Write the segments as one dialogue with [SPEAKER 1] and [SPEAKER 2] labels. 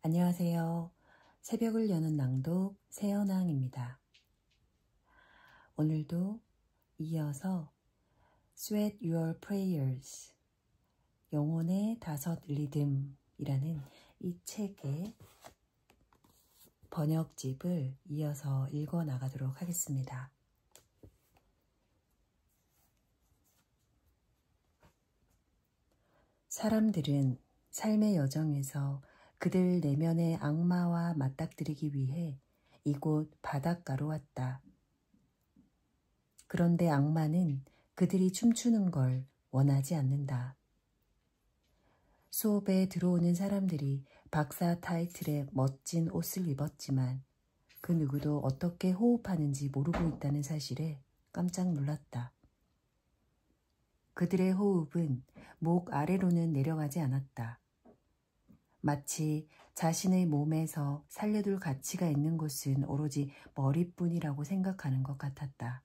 [SPEAKER 1] 안녕하세요. 새벽을 여는 낭독 새연왕입니다. 오늘도 이어서 Sweat Your Prayers, 영혼의 5 리듬이라는 이 책의 번역집을 이어서 읽어 나가도록 하겠습니다. 사람들은 삶의 여정에서 그들 내면의 악마와 맞닥뜨리기 위해 이곳 바닷가로 왔다. 그런데 악마는 그들이 춤추는 걸 원하지 않는다. 수업에 들어오는 사람들이 박사 타이틀의 멋진 옷을 입었지만 그 누구도 어떻게 호흡하는지 모르고 있다는 사실에 깜짝 놀랐다. 그들의 호흡은 목 아래로는 내려가지 않았다. 마치 자신의 몸에서 살려둘 가치가 있는 곳은 오로지 머리뿐이라고 생각하는 것 같았다.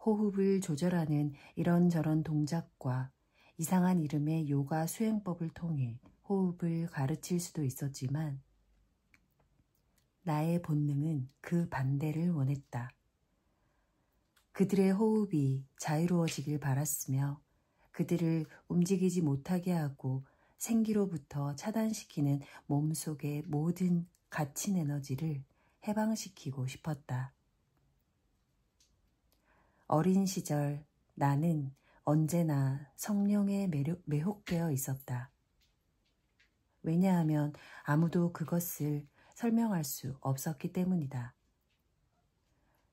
[SPEAKER 1] 호흡을 조절하는 이런저런 동작과 이상한 이름의 요가 수행법을 통해 호흡을 가르칠 수도 있었지만 나의 본능은 그 반대를 원했다. 그들의 호흡이 자유로워지길 바랐으며 그들을 움직이지 못하게 하고 생기로부터 차단시키는 몸속의 모든 갇힌 에너지를 해방시키고 싶었다. 어린 시절 나는 언제나 성령에 매혹되어 있었다. 왜냐하면 아무도 그것을 설명할 수 없었기 때문이다.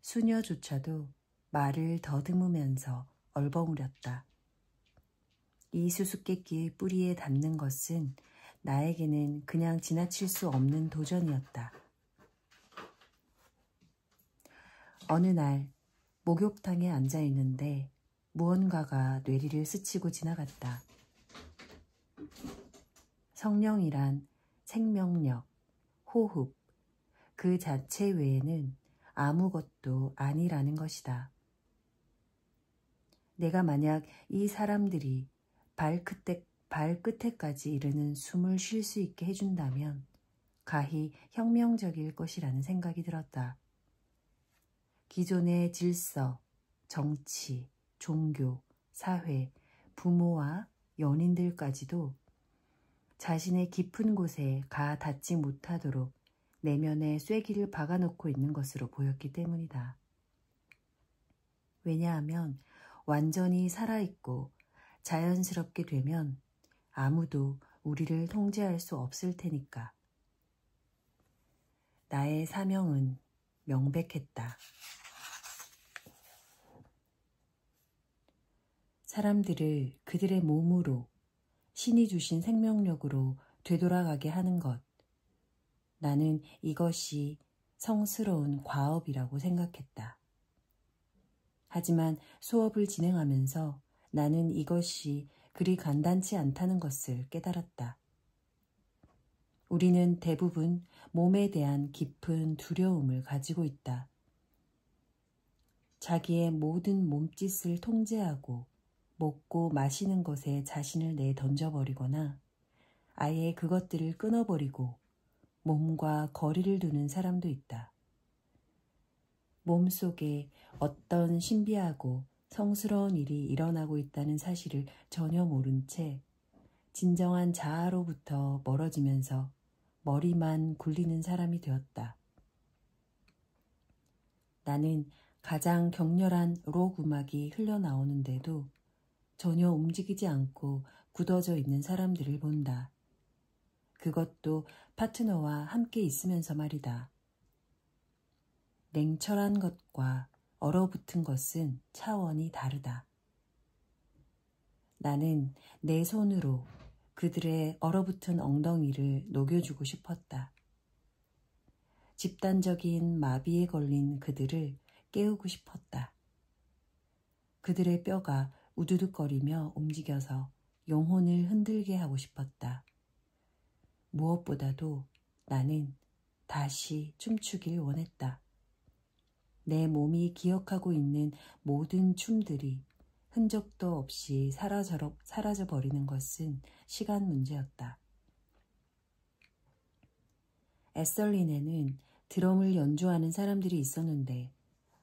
[SPEAKER 1] 수녀조차도 말을 더듬으면서 얼버무렸다. 이 수수께끼의 뿌리에 닿는 것은 나에게는 그냥 지나칠 수 없는 도전이었다. 어느 날 목욕탕에 앉아 있는데 무언가가 뇌리를 스치고 지나갔다. 성령이란 생명력, 호흡, 그 자체 외에는 아무것도 아니라는 것이다. 내가 만약 이 사람들이 발끝에까지 이르는 숨을 쉴 수 있게 해준다면 가히 혁명적일 것이라는 생각이 들었다. 기존의 질서, 정치, 종교, 사회, 부모와 연인들까지도 자신의 깊은 곳에 가 닿지 못하도록 내면에 쐐기를 박아놓고 있는 것으로 보였기 때문이다. 왜냐하면 완전히 살아있고 자연스럽게 되면 아무도 우리를 통제할 수 없을 테니까. 나의 사명은 명백했다. 사람들을 그들의 몸으로, 신이 주신 생명력으로 되돌아가게 하는 것. 나는 이것이 성스러운 과업이라고 생각했다. 하지만 수업을 진행하면서 나는 이것이 그리 간단치 않다는 것을 깨달았다. 우리는 대부분 몸에 대한 깊은 두려움을 가지고 있다. 자기의 모든 몸짓을 통제하고 먹고 마시는 것에 자신을 내던져버리거나 아예 그것들을 끊어버리고 몸과 거리를 두는 사람도 있다. 몸속에 어떤 신비하고 성스러운 일이 일어나고 있다는 사실을 전혀 모른 채 진정한 자아로부터 멀어지면서 머리만 굴리는 사람이 되었다. 나는 가장 격렬한 록 음악이 흘러나오는데도 전혀 움직이지 않고 굳어져 있는 사람들을 본다. 그것도 파트너와 함께 있으면서 말이다. 냉철한 것과 얼어붙은 것은 차원이 다르다. 나는 내 손으로 그들의 얼어붙은 엉덩이를 녹여주고 싶었다. 집단적인 마비에 걸린 그들을 깨우고 싶었다. 그들의 뼈가 우두둑거리며 움직여서 영혼을 흔들게 하고 싶었다. 무엇보다도 나는 다시 춤추길 원했다. 내 몸이 기억하고 있는 모든 춤들이 흔적도 없이 사라져버리는 것은 시간 문제였다. 에설린에는 드럼을 연주하는 사람들이 있었는데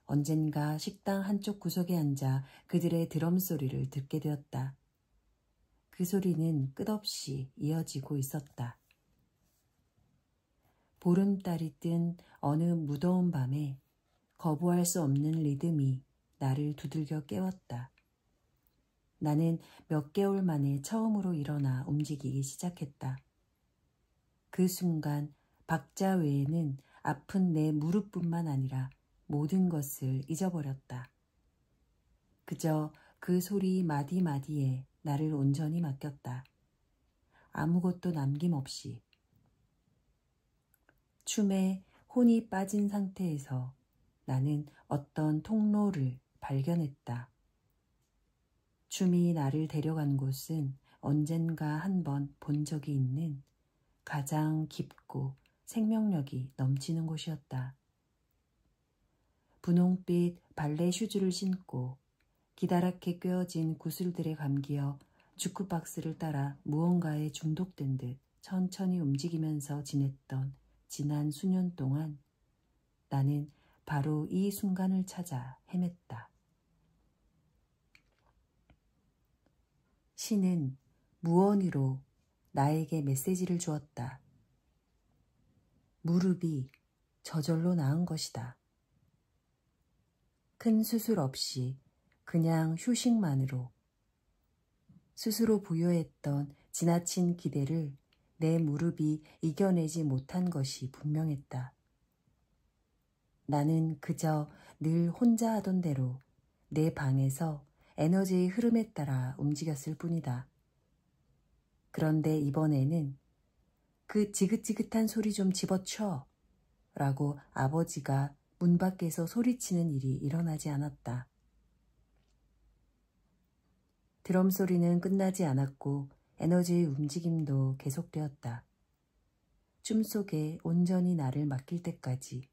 [SPEAKER 1] 언젠가 식당 한쪽 구석에 앉아 그들의 드럼 소리를 듣게 되었다. 그 소리는 끝없이 이어지고 있었다. 보름달이 뜬 어느 무더운 밤에 거부할 수 없는 리듬이 나를 두들겨 깨웠다. 나는 몇 개월 만에 처음으로 일어나 움직이기 시작했다. 그 순간 박자 외에는 아픈 내 무릎뿐만 아니라 모든 것을 잊어버렸다. 그저 그 소리 마디마디에 나를 온전히 맡겼다. 아무것도 남김없이. 춤에 혼이 빠진 상태에서 나는 어떤 통로를 발견했다. 춤이 나를 데려간 곳은 언젠가 한번 본 적이 있는 가장 깊고 생명력이 넘치는 곳이었다. 분홍빛 발레 슈즈를 신고 기다랗게 꿰어진 구슬들에 감기어 주크박스를 따라 무언가에 중독된 듯 천천히 움직이면서 지냈던 지난 수년 동안 나는 바로 이 순간을 찾아 헤맸다. 신은 무언의로 나에게 메시지를 주었다. 무릎이 저절로 나은 것이다. 큰 수술 없이 그냥 휴식만으로 스스로 부여했던 지나친 기대를 내 무릎이 이겨내지 못한 것이 분명했다. 나는 그저 늘 혼자 하던 대로 내 방에서 에너지의 흐름에 따라 움직였을 뿐이다. 그런데 이번에는 그 지긋지긋한 소리 좀 집어쳐 라고 아버지가 문 밖에서 소리치는 일이 일어나지 않았다. 드럼 소리는 끝나지 않았고 에너지의 움직임도 계속되었다. 춤 속에 온전히 나를 맡길 때까지,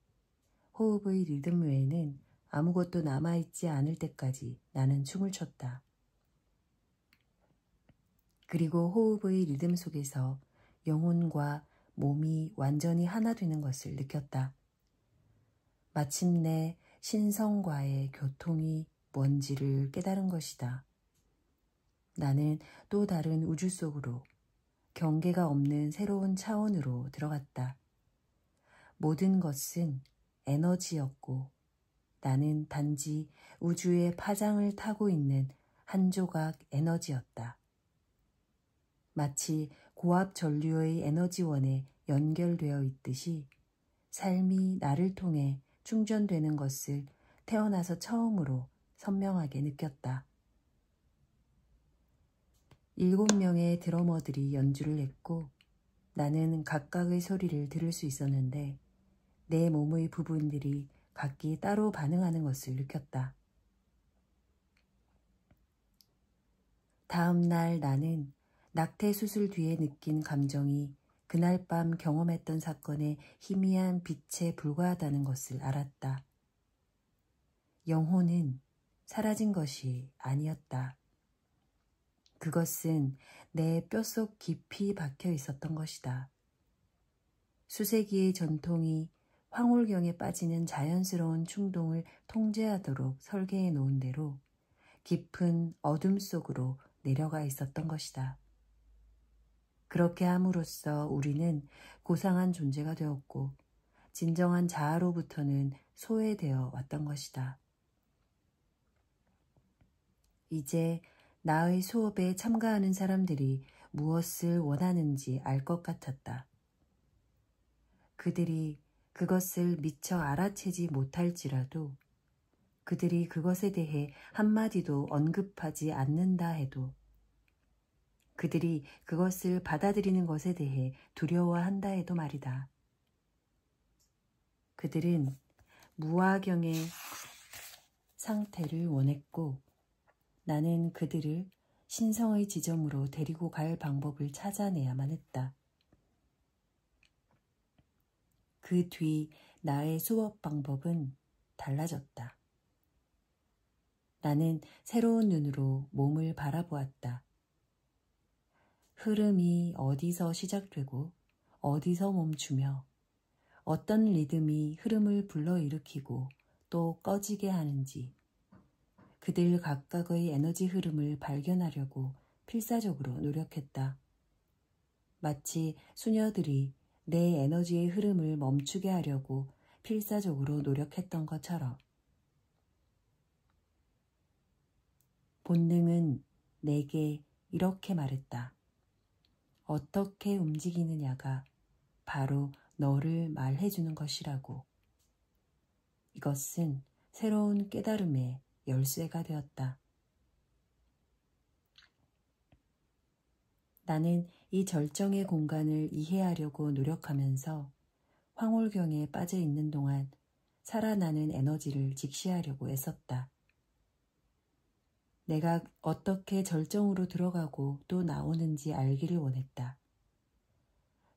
[SPEAKER 1] 호흡의 리듬 외에는 아무것도 남아있지 않을 때까지 나는 춤을 췄다. 그리고 호흡의 리듬 속에서 영혼과 몸이 완전히 하나 되는 것을 느꼈다. 마침내 신성과의 교통이 뭔지를 깨달은 것이다. 나는 또 다른 우주 속으로, 경계가 없는 새로운 차원으로 들어갔다. 모든 것은 에너지였고 나는 단지 우주의 파장을 타고 있는 한 조각 에너지였다. 마치 고압 전류의 에너지원에 연결되어 있듯이 삶이 나를 통해 충전되는 것을 태어나서 처음으로 선명하게 느꼈다. 7명의 드러머들이 연주를 했고 나는 각각의 소리를 들을 수 있었는데 내 몸의 부분들이 각기 따로 반응하는 것을 느꼈다. 다음 날 나는 낙태 수술 뒤에 느낀 감정이 그날 밤 경험했던 사건의 희미한 빛에 불과하다는 것을 알았다. 영혼은 사라진 것이 아니었다. 그것은 내 뼛속 깊이 박혀 있었던 것이다. 수세기의 전통이 황홀경에 빠지는 자연스러운 충동을 통제하도록 설계해 놓은 대로 깊은 어둠 속으로 내려가 있었던 것이다. 그렇게 함으로써 우리는 고상한 존재가 되었고 진정한 자아로부터는 소외되어 왔던 것이다. 이제 나의 수업에 참가하는 사람들이 무엇을 원하는지 알 것 같았다. 그들이 그것을 미처 알아채지 못할지라도 그들이 그것에 대해 한마디도 언급하지 않는다 해도 그들이 그것을 받아들이는 것에 대해 두려워한다 해도 말이다. 그들은 무아경의 상태를 원했고 나는 그들을 신성의 지점으로 데리고 갈 방법을 찾아내야만 했다. 그 뒤 나의 수업 방법은 달라졌다. 나는 새로운 눈으로 몸을 바라보았다. 흐름이 어디서 시작되고 어디서 멈추며 어떤 리듬이 흐름을 불러일으키고 또 꺼지게 하는지 그들 각각의 에너지 흐름을 발견하려고 필사적으로 노력했다. 마치 수녀들이 내 에너지의 흐름을 멈추게 하려고 필사적으로 노력했던 것처럼. 본능은 내게 이렇게 말했다. 어떻게 움직이느냐가 바로 너를 말해주는 것이라고. 이것은 새로운 깨달음의 열쇠가 되었다. 나는 이 절정의 공간을 이해하려고 노력하면서 황홀경에 빠져 있는 동안 살아나는 에너지를 직시하려고 애썼다. 내가 어떻게 절정으로 들어가고 또 나오는지 알기를 원했다.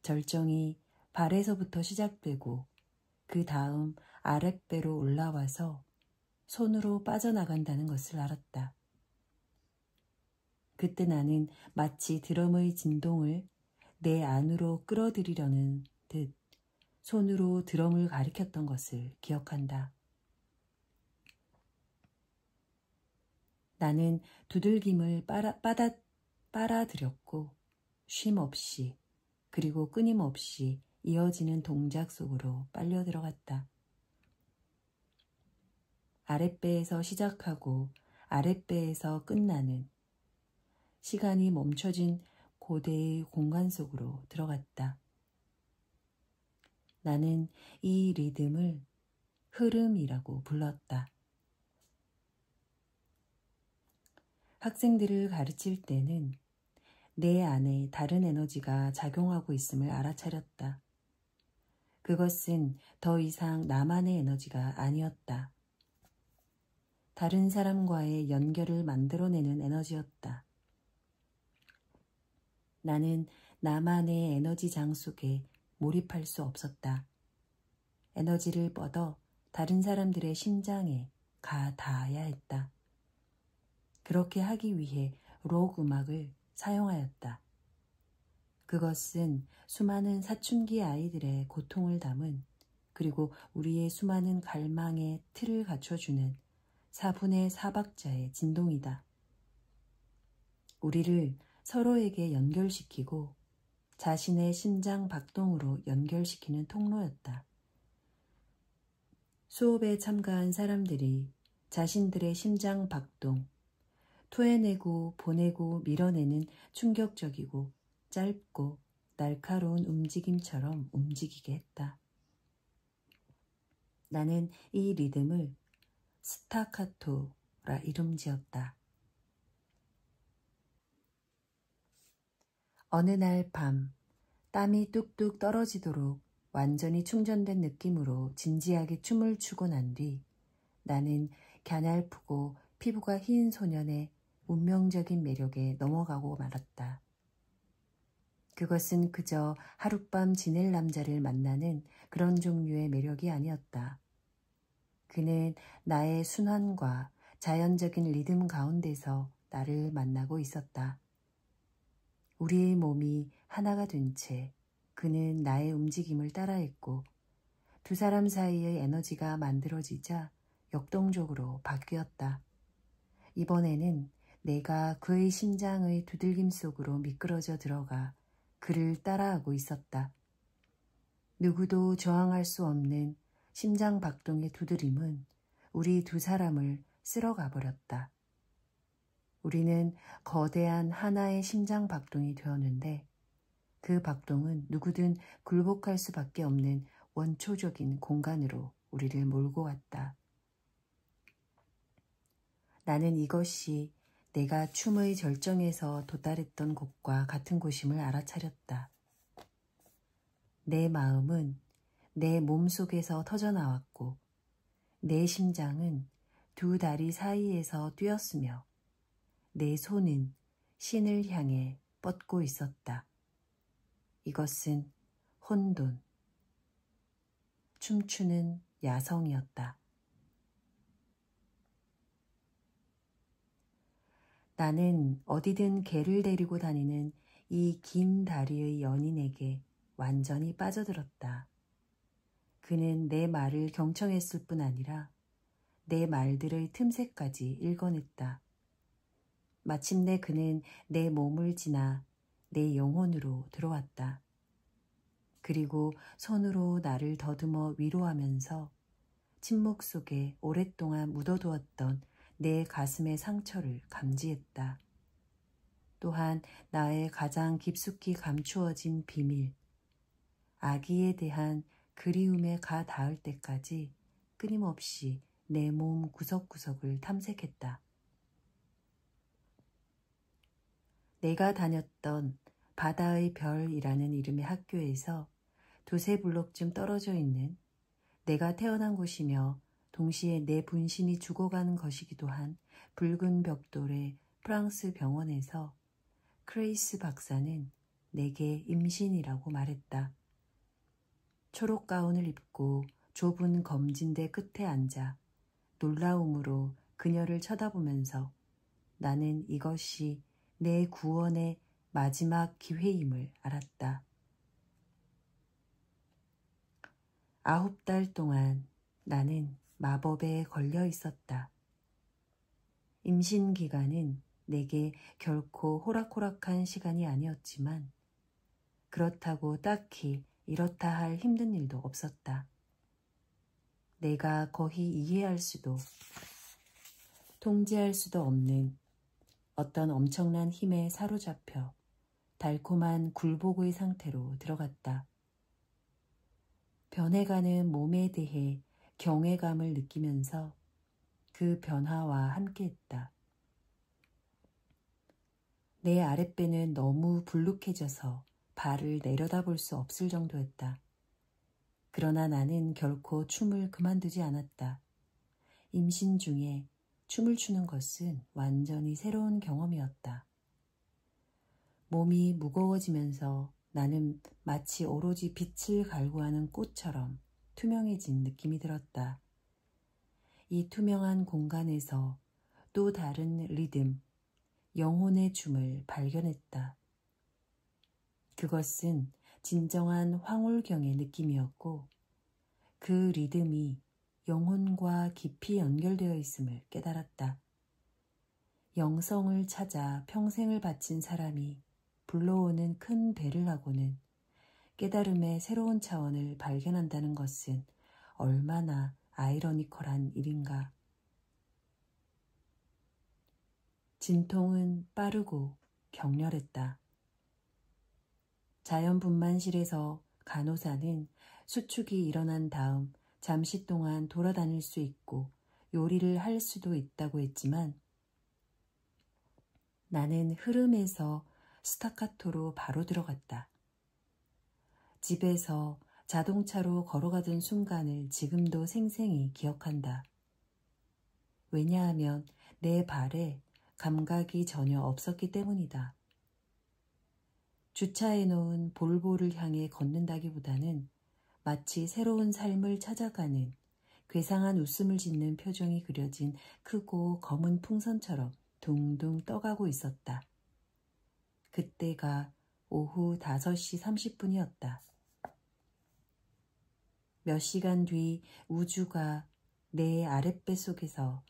[SPEAKER 1] 절정이 발에서부터 시작되고 그 다음 아랫배로 올라와서 손으로 빠져나간다는 것을 알았다. 그때 나는 마치 드럼의 진동을 내 안으로 끌어들이려는 듯 손으로 드럼을 가리켰던 것을 기억한다. 나는 두들김을 빨아들였고 쉼없이 그리고 끊임없이 이어지는 동작 속으로 빨려 들어갔다. 아랫배에서 시작하고 아랫배에서 끝나는 시간이 멈춰진 고대의 공간 속으로 들어갔다. 나는 이 리듬을 흐름이라고 불렀다. 학생들을 가르칠 때는 내 안에 다른 에너지가 작용하고 있음을 알아차렸다. 그것은 더 이상 나만의 에너지가 아니었다. 다른 사람과의 연결을 만들어내는 에너지였다. 나는 나만의 에너지장 속에 몰입할 수 없었다. 에너지를 뻗어 다른 사람들의 심장에 가 닿아야 했다. 그렇게 하기 위해 록 음악을 사용하였다. 그것은 수많은 사춘기 아이들의 고통을 담은 그리고 우리의 수많은 갈망의 틀을 갖춰주는 4분의 4박자의 진동이다. 우리를 서로에게 연결시키고 자신의 심장 박동으로 연결시키는 통로였다. 수업에 참가한 사람들이 자신들의 심장 박동, 토해내고 보내고 밀어내는 충격적이고 짧고 날카로운 움직임처럼 움직이게 했다. 나는 이 리듬을 스타카토라 이름지었다. 어느 날 밤 땀이 뚝뚝 떨어지도록 완전히 충전된 느낌으로 진지하게 춤을 추고 난 뒤 나는 갸냘프고 피부가 흰 소년의 운명적인 매력에 넘어가고 말았다. 그것은 그저 하룻밤 지낼 남자를 만나는 그런 종류의 매력이 아니었다. 그는 나의 순환과 자연적인 리듬 가운데서 나를 만나고 있었다. 우리의 몸이 하나가 된 채 그는 나의 움직임을 따라했고 두 사람 사이의 에너지가 만들어지자 역동적으로 바뀌었다. 이번에는 내가 그의 심장의 두들김 속으로 미끄러져 들어가 그를 따라하고 있었다. 누구도 저항할 수 없는 심장 박동의 두드림은 우리 두 사람을 쓸어가 버렸다. 우리는 거대한 하나의 심장 박동이 되었는데 그 박동은 누구든 굴복할 수밖에 없는 원초적인 공간으로 우리를 몰고 왔다. 나는 이것이 내가 춤의 절정에서 도달했던 곳과 같은 곳임을 알아차렸다. 내 마음은 내 몸속에서 터져나왔고 내 심장은 두 다리 사이에서 뛰었으며 내 손은 신을 향해 뻗고 있었다. 이것은 혼돈, 춤추는 야성이었다. 나는 어디든 개를 데리고 다니는 이 긴 다리의 연인에게 완전히 빠져들었다. 그는 내 말을 경청했을 뿐 아니라 내 말들의 틈새까지 읽어냈다. 마침내 그는 내 몸을 지나 내 영혼으로 들어왔다. 그리고 손으로 나를 더듬어 위로하면서 침묵 속에 오랫동안 묻어두었던 내 가슴의 상처를 감지했다. 또한 나의 가장 깊숙이 감추어진 비밀, 아기에 대한 그리움에 가 닿을 때까지 끊임없이 내 몸 구석구석을 탐색했다. 내가 다녔던 바다의 별이라는 이름의 학교에서 두세 블록쯤 떨어져 있는 내가 태어난 곳이며 동시에 내 분신이 죽어가는 것이기도 한 붉은 벽돌의 프랑스 병원에서 크레이스 박사는 내게 임신이라고 말했다. 초록 가운을 입고 좁은 검진대 끝에 앉아 놀라움으로 그녀를 쳐다보면서 나는 이것이 내 구원의 마지막 기회임을 알았다. 9달 동안 나는 마법에 걸려 있었다. 임신 기간은 내게 결코 호락호락한 시간이 아니었지만 그렇다고 딱히 이렇다 할 힘든 일도 없었다. 내가 거의 이해할 수도 통제할 수도 없는 어떤 엄청난 힘에 사로잡혀 달콤한 굴복의 상태로 들어갔다. 변해가는 몸에 대해 경외감을 느끼면서 그 변화와 함께했다. 내 아랫배는 너무 불룩해져서 발을 내려다볼 수 없을 정도였다. 그러나 나는 결코 춤을 그만두지 않았다. 임신 중에 춤을 추는 것은 완전히 새로운 경험이었다. 몸이 무거워지면서 나는 마치 오로지 빛을 갈구하는 꽃처럼 투명해진 느낌이 들었다. 이 투명한 공간에서 또 다른 리듬, 영혼의 춤을 발견했다. 그것은 진정한 황홀경의 느낌이었고 그 리듬이 영혼과 깊이 연결되어 있음을 깨달았다. 영성을 찾아 평생을 바친 사람이 불러오는 큰 배를 하고는 깨달음의 새로운 차원을 발견한다는 것은 얼마나 아이러니컬한 일인가. 진통은 빠르고 격렬했다. 자연분만실에서 간호사는 수축이 일어난 다음 잠시 동안 돌아다닐 수 있고 요리를 할 수도 있다고 했지만 나는 흐름에서 스타카토로 바로 들어갔다. 집에서 자동차로 걸어가던 순간을 지금도 생생히 기억한다. 왜냐하면 내 발에 감각이 전혀 없었기 때문이다. 주차해놓은 볼보를 향해 걷는다기보다는 마치 새로운 삶을 찾아가는 괴상한 웃음을 짓는 표정이 그려진 크고 검은 풍선처럼 둥둥 떠가고 있었다. 그때가 오후 5시 30분이었다. 몇 시간 뒤 우주가 내 아랫배 속에서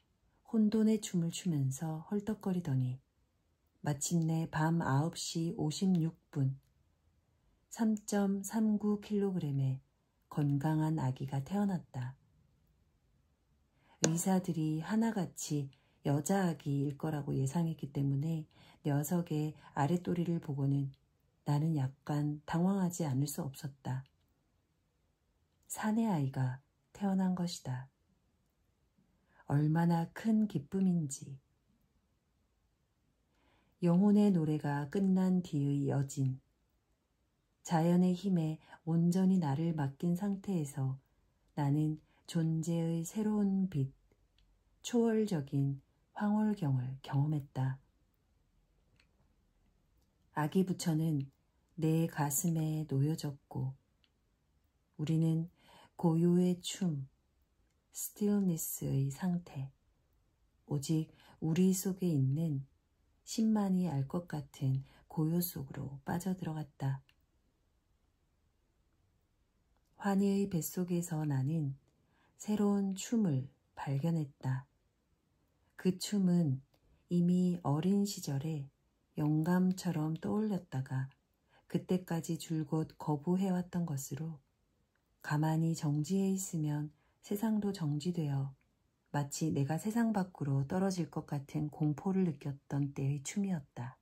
[SPEAKER 1] 혼돈의 춤을 추면서 헐떡거리더니 마침내 밤 9시 56분 3.39kg의 건강한 아기가 태어났다. 의사들이 하나같이 여자 아기일 거라고 예상했기 때문에 녀석의 아랫도리를 보고는 나는 약간 당황하지 않을 수 없었다. 사내 아이가 태어난 것이다. 얼마나 큰 기쁨인지. 영혼의 노래가 끝난 뒤의 여진. 자연의 힘에 온전히 나를 맡긴 상태에서 나는 존재의 새로운 빛, 초월적인 황홀경을 경험했다. 아기 부처는 내 가슴에 놓여졌고 우리는 고요의 춤, 스틸니스의 상태, 오직 우리 속에 있는 신만이 알 것 같은 고요 속으로 빠져들어갔다. 환희의 뱃속에서 나는 새로운 춤을 발견했다. 그 춤은 이미 어린 시절에 영감처럼 떠올렸다가 그때까지 줄곧 거부해왔던 것으로 가만히 정지해 있으면 세상도 정지되어 마치 내가 세상 밖으로 떨어질 것 같은 공포를 느꼈던 때의 춤이었다.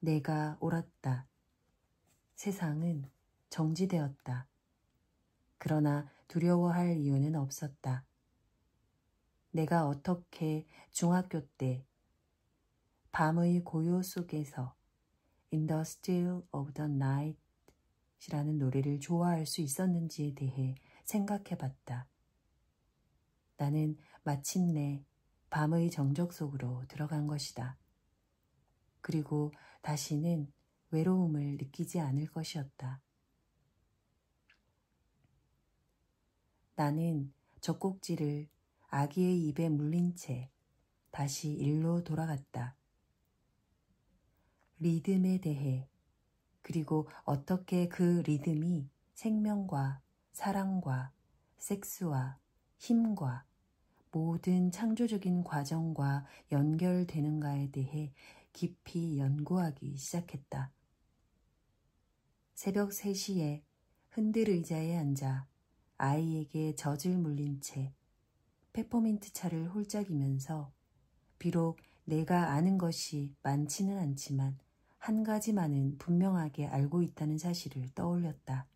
[SPEAKER 1] 내가 옳았다. 세상은 정지되었다. 그러나 두려워할 이유는 없었다. 내가 어떻게 중학교 때 밤의 고요 속에서 In the Still of the Night 이라는 노래를 좋아할 수 있었는지에 대해 생각해봤다. 나는 마침내 밤의 정적 속으로 들어간 것이다. 그리고 다시는 외로움을 느끼지 않을 것이었다. 나는 젖꼭지를 아기의 입에 물린 채 다시 일로 돌아갔다. 리듬에 대해, 그리고 어떻게 그 리듬이 생명과 사랑과 섹스와 힘과 모든 창조적인 과정과 연결되는가에 대해 깊이 연구하기 시작했다. 새벽 3시에 흔들 의자에 앉아 아이에게 젖을 물린 채 페퍼민트 차를 홀짝이면서 비록 내가 아는 것이 많지는 않지만 한 가지만은 분명하게 알고 있다는 사실을 떠올렸다.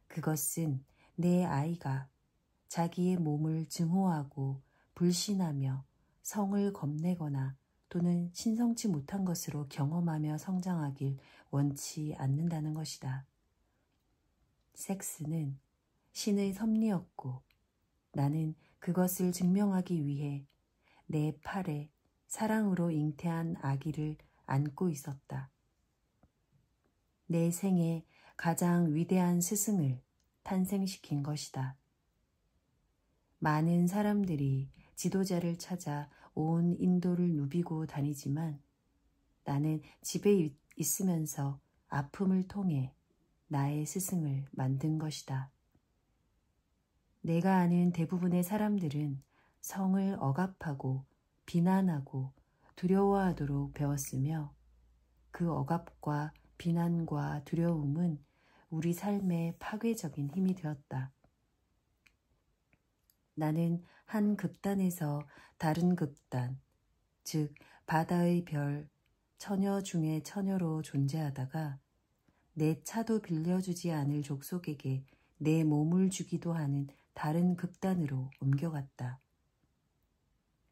[SPEAKER 1] 그것은 내 아이가 자기의 몸을 증오하고 불신하며 성을 겁내거나 또는 신성치 못한 것으로 경험하며 성장하길 원치 않는다는 것이다. 섹스는 신의 섭리였고 나는 그것을 증명하기 위해 내 팔에 사랑으로 잉태한 아기를 안고 있었다. 내 생에 가장 위대한 스승을 탄생시킨 것이다. 많은 사람들이 지도자를 찾아 온 인도를 누비고 다니지만 나는 집에 있으면서 아픔을 통해 나의 스승을 만든 것이다. 내가 아는 대부분의 사람들은 성을 억압하고 비난하고 두려워하도록 배웠으며 그 억압과 비난과 두려움은 우리 삶의 파괴적인 힘이 되었다. 나는 한 극단에서 다른 극단, 즉 바다의 별, 처녀 중에 처녀로 존재하다가 내 차도 빌려주지 않을 족속에게 내 몸을 주기도 하는 다른 극단으로 옮겨갔다.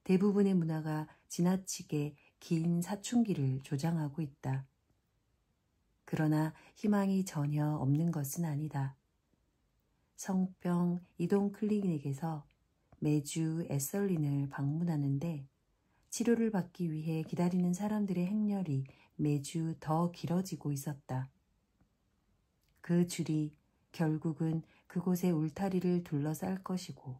[SPEAKER 1] 대부분의 문화가 지나치게 긴 사춘기를 조장하고 있다. 그러나 희망이 전혀 없는 것은 아니다. 성병 이동 클리닉에서 매주 에설린을 방문하는데 치료를 받기 위해 기다리는 사람들의 행렬이 매주 더 길어지고 있었다. 그 줄이 결국은 그곳의 울타리를 둘러쌀 것이고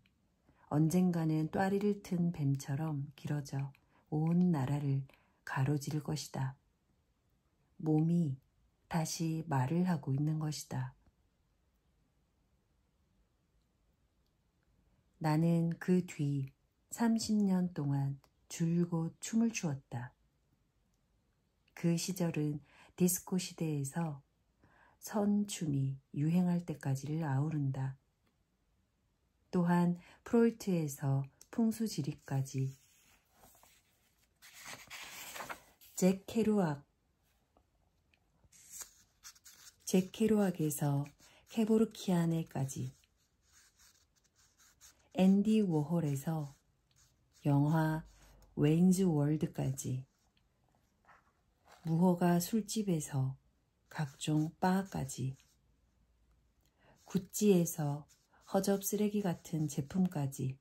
[SPEAKER 1] 언젠가는 또아리를 튼 뱀처럼 길어져 온 나라를 가로지를 것이다. 몸이 다시 말을 하고 있는 것이다. 나는 그 뒤 30년 동안 줄곧 춤을 추었다. 그 시절은 디스코 시대에서 선춤이 유행할 때까지를 아우른다. 또한 프로이트에서 풍수지리까지 잭 케루악에서 케보르키아네까지 앤디 워홀에서 영화 웨인즈 월드까지 무허가 술집에서 각종 바까지 구찌에서 허접 쓰레기 같은 제품까지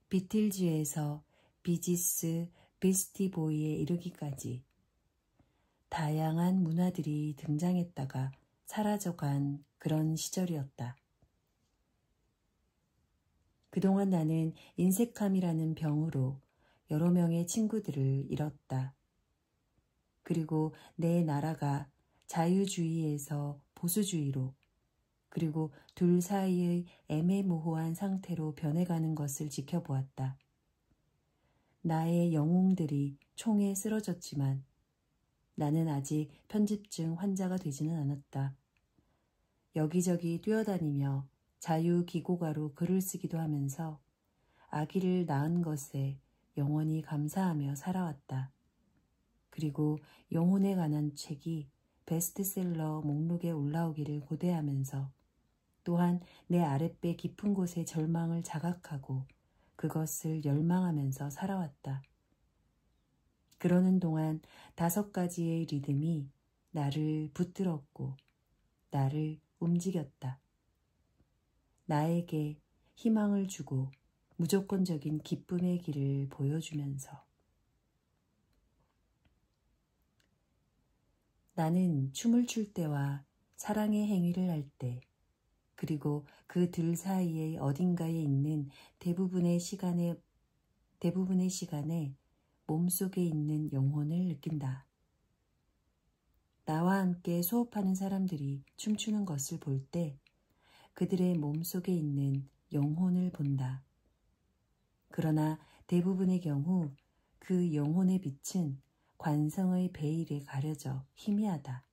[SPEAKER 1] 비틀즈에서 비지스 비스티보이에 이르기까지 다양한 문화들이 등장했다가 사라져간 그런 시절이었다. 그동안 나는 인색함이라는 병으로 여러 명의 친구들을 잃었다. 그리고 내 나라가 자유주의에서 보수주의로, 그리고 둘 사이의 애매모호한 상태로 변해가는 것을 지켜보았다. 나의 영웅들이 총에 쓰러졌지만 나는 아직 편집증 환자가 되지는 않았다. 여기저기 뛰어다니며 자유기고가로 글을 쓰기도 하면서 아기를 낳은 것에 영원히 감사하며 살아왔다. 그리고 영혼에 관한 책이 베스트셀러 목록에 올라오기를 고대하면서 또한 내 아랫배 깊은 곳의 절망을 자각하고 그것을 열망하면서 살아왔다. 그러는 동안 5가지의 리듬이 나를 붙들었고 나를 움직였다. 나에게 희망을 주고 무조건적인 기쁨의 길을 보여주면서. 나는 춤을 출 때와 사랑의 행위를 할 때, 그리고 그 둘 사이의 어딘가에 있는 대부분의 시간에 몸속에 있는 영혼을 느낀다. 나와 함께 수업하는 사람들이 춤추는 것을 볼 때 그들의 몸속에 있는 영혼을 본다. 그러나 대부분의 경우 그 영혼의 빛은 관성의 베일에 가려져 희미하다.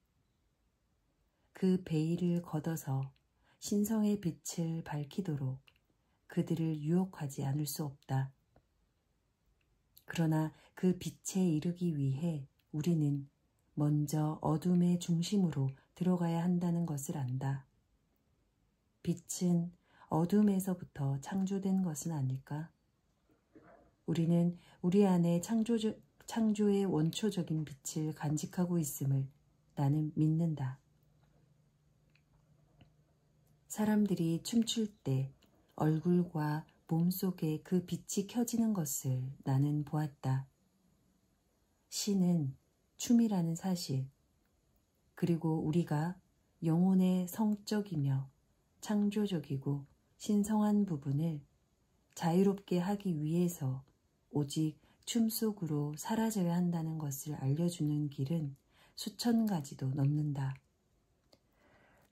[SPEAKER 1] 그 베일을 걷어서 신성의 빛을 밝히도록 그들을 유혹하지 않을 수 없다. 그러나 그 빛에 이르기 위해 우리는 먼저 어둠의 중심으로 들어가야 한다는 것을 안다. 빛은 어둠에서부터 창조된 것은 아닐까? 우리는 우리 안에 창조의 원초적인 빛을 간직하고 있음을 나는 믿는다. 사람들이 춤출 때 얼굴과 몸속에 그 빛이 켜지는 것을 나는 보았다. 시는 춤이라는 사실, 그리고 우리가 영혼의 성적이며 창조적이고 신성한 부분을 자유롭게 하기 위해서 오직 춤 속으로 사라져야 한다는 것을 알려주는 길은 수천 가지도 넘는다.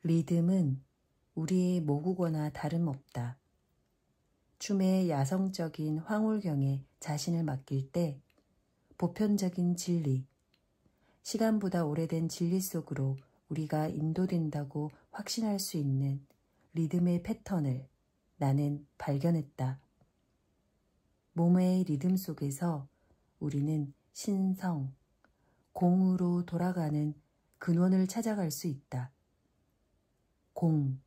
[SPEAKER 1] 리듬은 우리의 모국어나 다름없다. 춤의 야성적인 황홀경에 자신을 맡길 때 보편적인 진리, 시간보다 오래된 진리 속으로 우리가 인도된다고 확신할 수 있는 리듬의 패턴을 나는 발견했다. 몸의 리듬 속에서 우리는 신성, 공으로 돌아가는 근원을 찾아갈 수 있다. 공,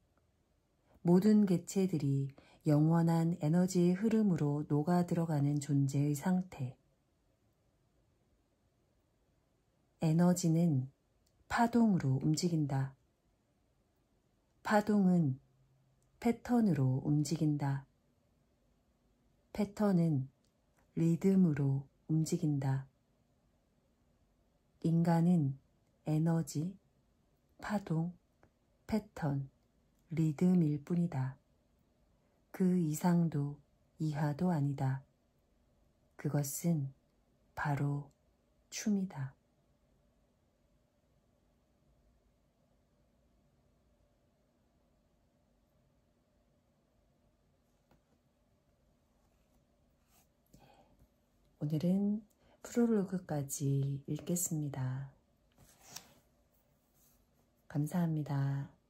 [SPEAKER 1] 모든 개체들이 영원한 에너지의 흐름으로 녹아 들어가는 존재의 상태. 에너지는 파동으로 움직인다. 파동은 패턴으로 움직인다. 패턴은 리듬으로 움직인다. 인간은 에너지, 파동, 패턴, 리듬일 뿐이다. 그 이상도 이하도 아니다. 그것은 바로 춤이다. 오늘은 프롤로그까지 읽겠습니다. 감사합니다.